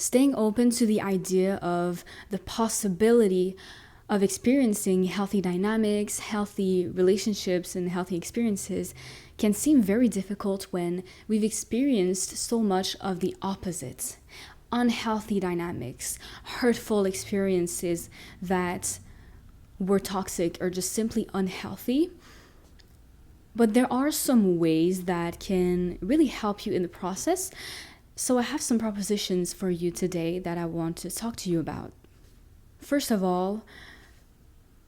staying open to the idea of the possibility of experiencing healthy dynamics, healthy relationships, and healthy experiences can seem very difficult when we've experienced so much of the opposite. Unhealthy dynamics, hurtful experiences that were toxic or just simply unhealthy. But there are some ways that can really help you in the process. So I have some propositions for you today that I want to talk to you about. First of all,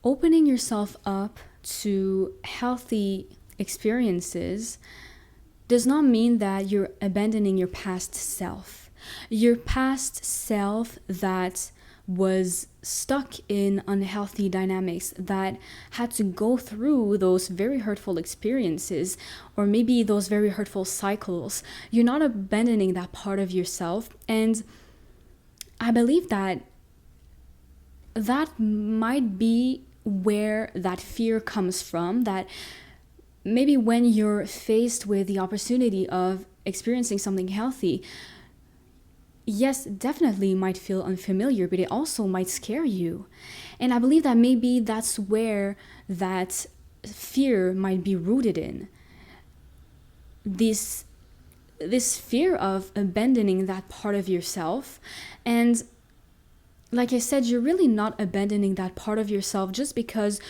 opening yourself up to healthy experiences does not mean that you're abandoning your past self. Your past self that was stuck in unhealthy dynamics, that had to go through those very hurtful experiences, or maybe those very hurtful cycles. You're not abandoning that part of yourself. And I believe that might be where that fear comes from, that maybe when you're faced with the opportunity of experiencing something healthy, yes, definitely might feel unfamiliar, but it also might scare you. And I believe that maybe that's where that fear might be rooted in. This fear of abandoning that part of yourself. And like I said, you're really not abandoning that part of yourself just because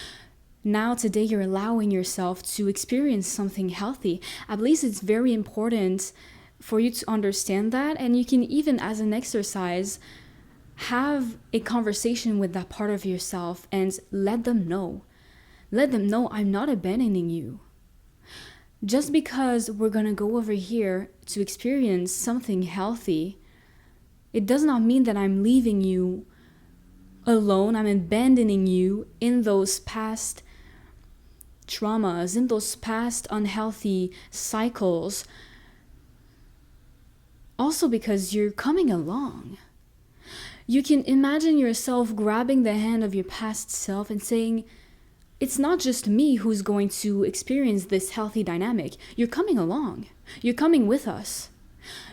now today you're allowing yourself to experience something healthy. I believe it's very important for you to understand that, and you can even, as an exercise, have a conversation with that part of yourself and let them know I'm not abandoning you. Just because we're gonna go over here to experience something healthy, it does not mean that I'm leaving you alone. I'm abandoning you in those past traumas, in those past unhealthy cycles. Also because you're coming along. You can imagine yourself grabbing the hand of your past self and saying, it's not just me who's going to experience this healthy dynamic. You're coming along. You're coming with us.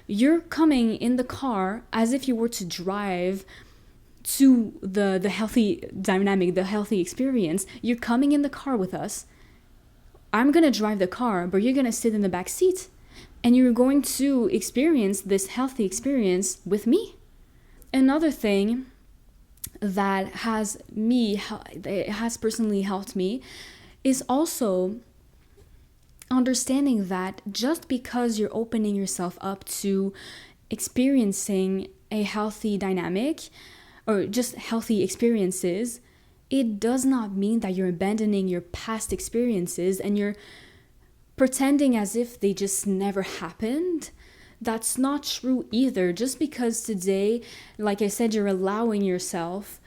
You're coming in the car as if you were to drive to the healthy dynamic, the healthy experience. You're coming in the car with us. I'm going to drive the car, but you're going to sit in the back seat. And you're going to experience this healthy experience with me. Another thing that has personally helped me is also understanding that just because you're opening yourself up to experiencing a healthy dynamic or just healthy experiences, it does not mean that you're abandoning your past experiences and you're pretending as if they just never happened. That's not true either. Just because today, like I said, you're allowing yourself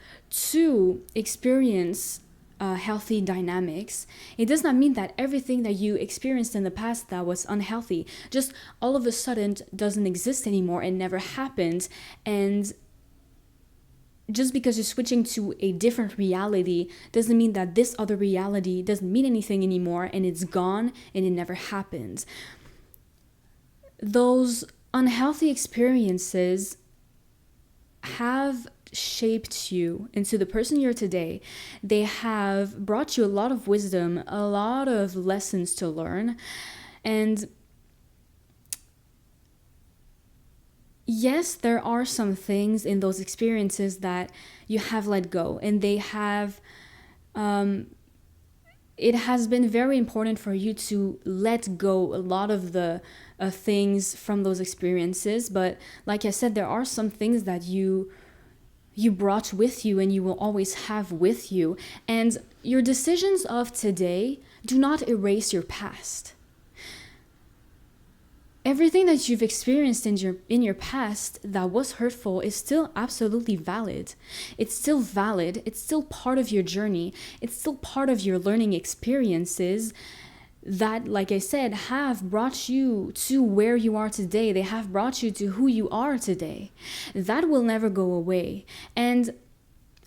to experience healthy dynamics, it does not mean that everything that you experienced in the past that was unhealthy just all of a sudden doesn't exist anymore and never happened. And just because you're switching to a different reality doesn't mean that this other reality doesn't mean anything anymore and it's gone and it never happened. Those unhealthy experiences have shaped you into the person you're today. They have brought you a lot of wisdom, a lot of lessons to learn. And yes, there are some things in those experiences that you have let go, and they have, it has been very important for you to let go a lot of the things from those experiences. But like I said, there are some things that you brought with you and you will always have with you. And your decisions of today do not erase your past. Everything that you've experienced in your past that was hurtful is still absolutely valid. It's still valid. It's still part of your journey. It's still part of your learning experiences that, like I said, have brought you to where you are today. They have brought you to who you are today. That will never go away. And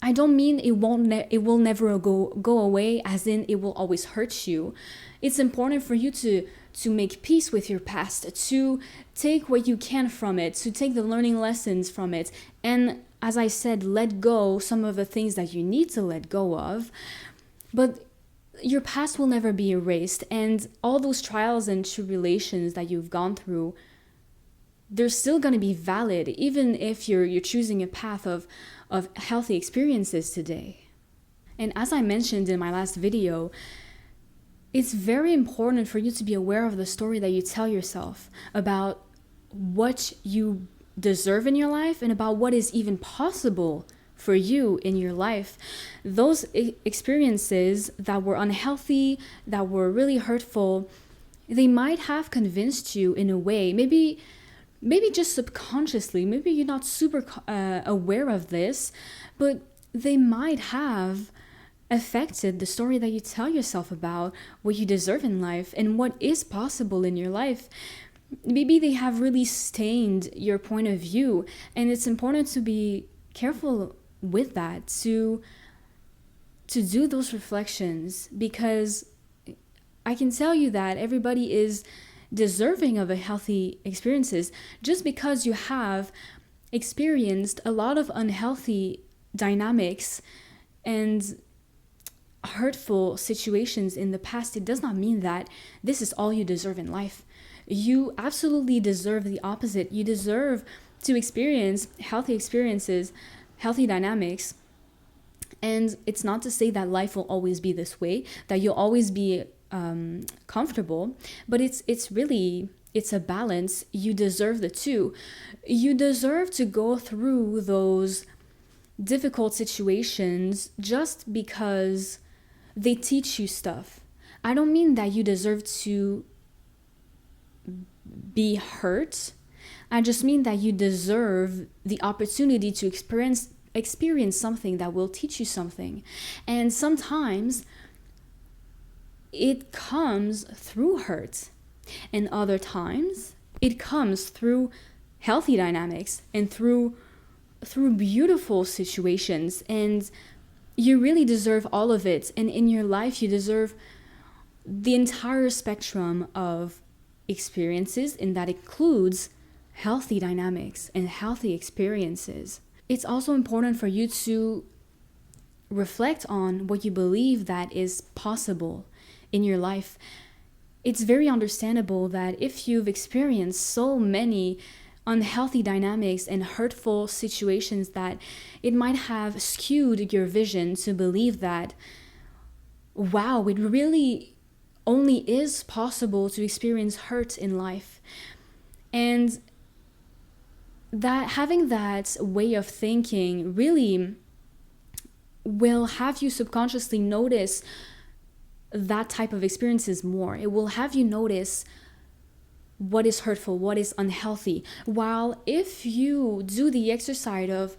I don't mean it will never go away as in it will always hurt you. It's important for you to to make peace with your past, to take what you can from it, to take the learning lessons from it, and as I said, let go some of the things that you need to let go of. But your past will never be erased, and all those trials and tribulations that you've gone through, they're still going to be valid, even if you're choosing a path of healthy experiences today. And as I mentioned in my last video, it's very important for you to be aware of the story that you tell yourself about what you deserve in your life and about what is even possible for you in your life. Those experiences that were unhealthy, that were really hurtful, they might have convinced you in a way, maybe just subconsciously, maybe you're not super aware of this, but they might have affected the story that you tell yourself about what you deserve in life and what is possible in your life. Maybe they have really stained your point of view, and it's important to be careful with that, to do those reflections, because I can tell you that everybody is deserving of a healthy experiences. Just because you have experienced a lot of unhealthy dynamics and hurtful situations in the past, it does not mean that this is all you deserve in life. You absolutely deserve the opposite. You deserve to experience healthy experiences, healthy dynamics. And it's not to say that life will always be this way, that you'll always be comfortable, but it's a balance. You deserve the two. You deserve to go through those difficult situations just because they teach you stuff. I don't mean that you deserve to be hurt. I just mean that you deserve the opportunity to experience something that will teach you something. And sometimes it comes through hurt, and other times it comes through healthy dynamics and through beautiful situations. And you really deserve all of it. And in your life, you deserve the entire spectrum of experiences, and that includes healthy dynamics and healthy experiences. It's also important for you to reflect on what you believe that is possible in your life. It's very understandable that if you've experienced so many unhealthy dynamics and hurtful situations, that it might have skewed your vision to believe that, wow, it really only is possible to experience hurt in life. And that having that way of thinking really will have you subconsciously notice that type of experiences more. It will have you notice what is hurtful, what is unhealthy. While if you do the exercise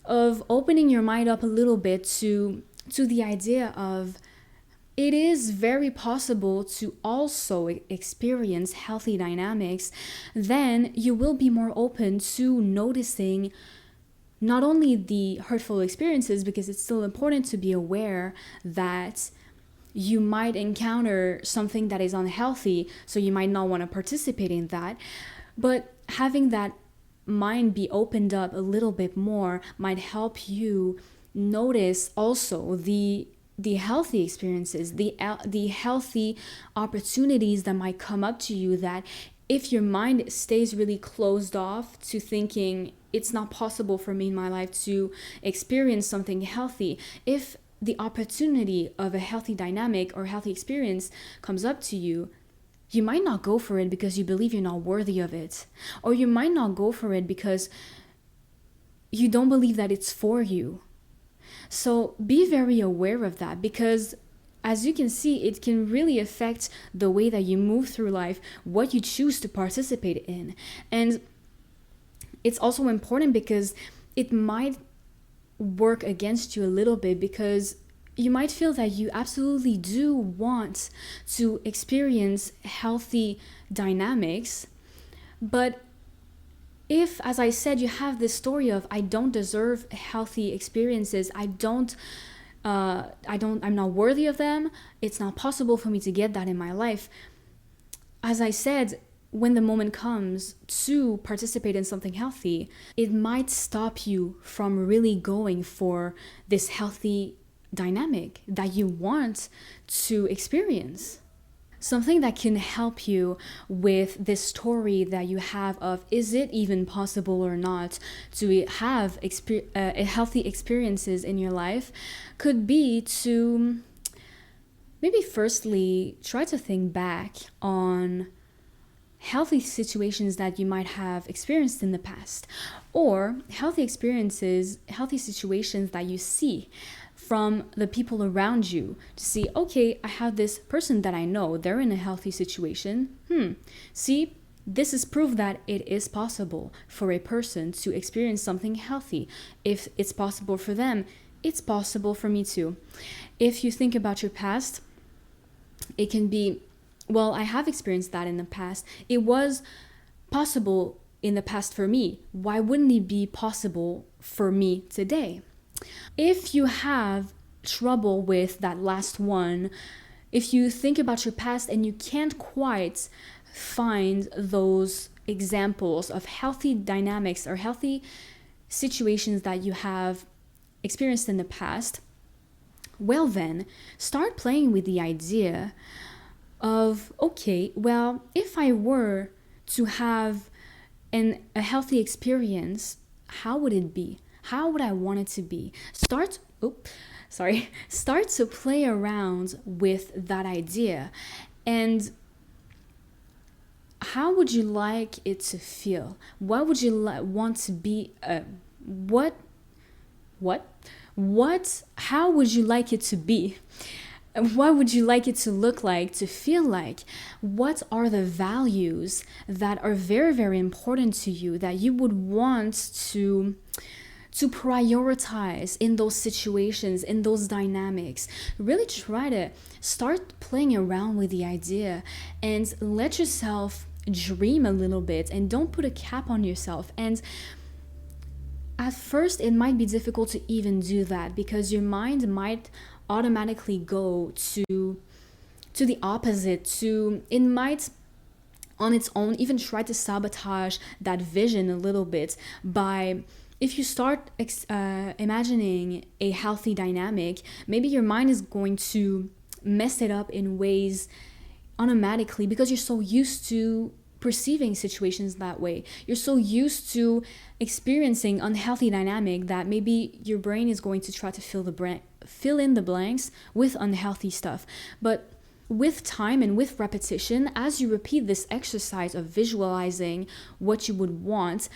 of opening your mind up a little bit to the idea of it is very possible to also experience healthy dynamics, then you will be more open to noticing not only the hurtful experiences, because it's still important to be aware that you might encounter something that is unhealthy, so you might not want to participate in that. But having that mind be opened up a little bit more might help you notice also the healthy experiences, the healthy opportunities that might come up to you, that if your mind stays really closed off to thinking it's not possible for me in my life to experience something healthy, if the opportunity of a healthy dynamic or healthy experience comes up to you, you might not go for it because you believe you're not worthy of it. Or you might not go for it because you don't believe that it's for you. So be very aware of that, because as you can see, it can really affect the way that you move through life, what you choose to participate in. And it's also important because it might work against you a little bit, because you might feel that you absolutely do want to experience healthy dynamics, but if, as I said, you have this story of I don't deserve healthy experiences, I'm not worthy of them, it's not possible for me to get that in my life, as I said, when the moment comes to participate in something healthy, it might stop you from really going for this healthy dynamic that you want to experience. Something that can help you with this story that you have of, is it even possible or not to have healthy experiences in your life, could be to maybe firstly try to think back on healthy situations that you might have experienced in the past, or healthy situations that you see from the people around you, to see, okay, I have this person that I know, they're in a healthy situation. See, this is proof that it is possible for a person to experience something healthy. If it's possible for them, it's possible for me too. If you think about your past, it can be, well, I have experienced that in the past. It was possible in the past for me. Why wouldn't it be possible for me today? If you have trouble with that last one, if you think about your past and you can't quite find those examples of healthy dynamics or healthy situations that you have experienced in the past, well then, start playing with the idea of, okay, well, if I were to have a healthy experience, how would it be? How would I want it to be? Start to play around with that idea. And how would you like it to feel? What would you want to be? How would you like it to be? What would you like it to look like, to feel like? What are the values that are very, very important to you that you would want to prioritize in those situations, in those dynamics? Really try to start playing around with the idea and let yourself dream a little bit, and don't put a cap on yourself. And at first, it might be difficult to even do that because your mind might automatically go to the opposite. It might on its own even try to sabotage that vision a little bit by, if you start imagining a healthy dynamic, maybe your mind is going to mess it up in ways automatically because you're so used to perceiving situations that way. You're so used to experiencing unhealthy dynamic that maybe your brain is going to try to fill in the blanks with unhealthy stuff. But with time and with repetition, as you repeat this exercise of visualizing what you would want,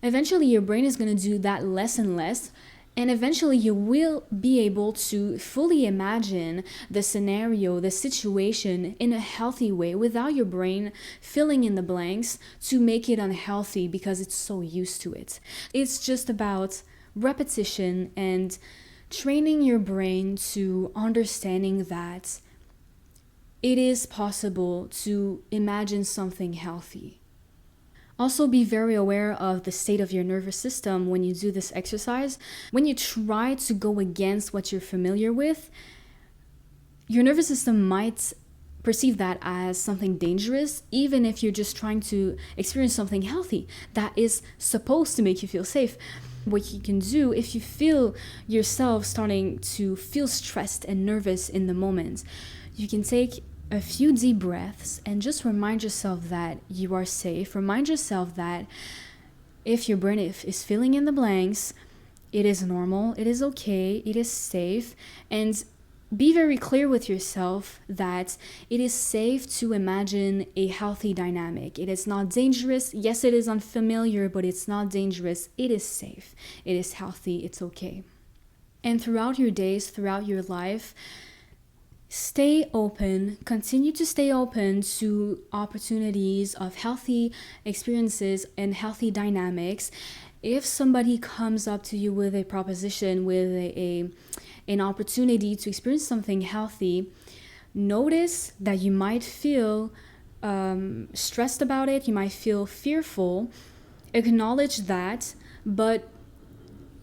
eventually your brain is going to do that less and less. And eventually you will be able to fully imagine the scenario, the situation in a healthy way without your brain filling in the blanks to make it unhealthy because it's so used to it. It's just about repetition and training your brain to understanding that it is possible to imagine something healthy. Also, be very aware of the state of your nervous system when you do this exercise. When you try to go against what you're familiar with, your nervous system might perceive that as something dangerous, even if you're just trying to experience something healthy that is supposed to make you feel safe. What you can do, if you feel yourself starting to feel stressed and nervous in the moment, you can take a few deep breaths and just remind yourself that you are safe. Remind yourself that if your brain is filling in the blanks, it is normal, it is okay, it is safe. And be very clear with yourself that it is safe to imagine a healthy dynamic. It is not dangerous. Yes, it is unfamiliar, but it's not dangerous. It is safe. It is healthy. It's okay. And throughout your days, throughout your life, stay open, continue to stay open to opportunities of healthy experiences and healthy dynamics. If somebody comes up to you with a proposition, with an opportunity to experience something healthy, notice that you might feel stressed about it, you might feel fearful. Acknowledge that, but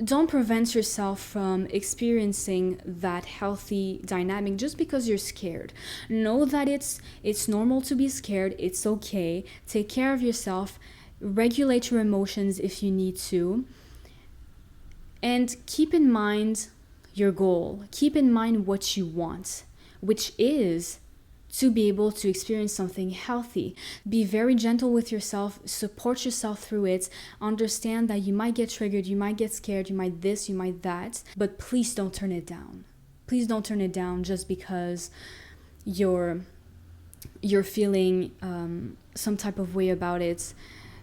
don't prevent yourself from experiencing that healthy dynamic just because you're scared. Know that it's normal to be scared. It's okay. Take care of yourself. Regulate your emotions if you need to. And keep in mind your goal. Keep in mind what you want, which is to be able to experience something healthy. Be very gentle with yourself, support yourself through it, understand that you might get triggered, you might get scared, you might this, you might that, but please don't turn it down. Please don't turn it down just because you're feeling some type of way about it,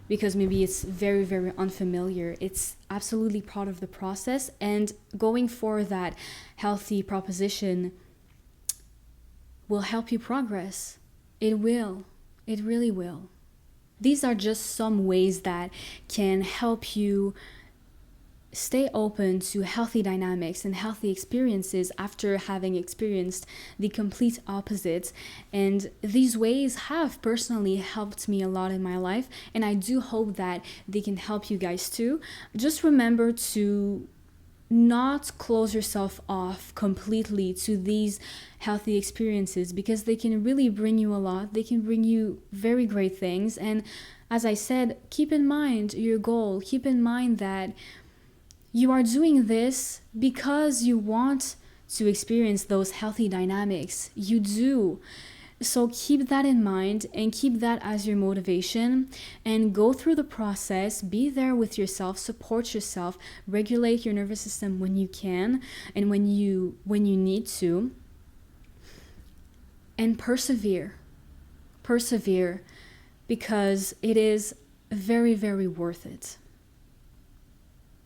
because maybe it's very, very unfamiliar. It's absolutely part of the process, and going for that healthy proposition will help you progress. It will. It really will. These are just some ways that can help you stay open to healthy dynamics and healthy experiences after having experienced the complete opposite. And these ways have personally helped me a lot in my life, and I do hope that they can help you guys too. Just remember to not close yourself off completely to these healthy experiences, because they can really bring you a lot. They can bring you very great things. And as I said, keep in mind your goal. Keep in mind that you are doing this because you want to experience those healthy dynamics. You do. So keep that in mind and keep that as your motivation, and go through the process. Be there with yourself, support yourself, regulate your nervous system when you can and when you need to, and persevere, because it is very, very worth it.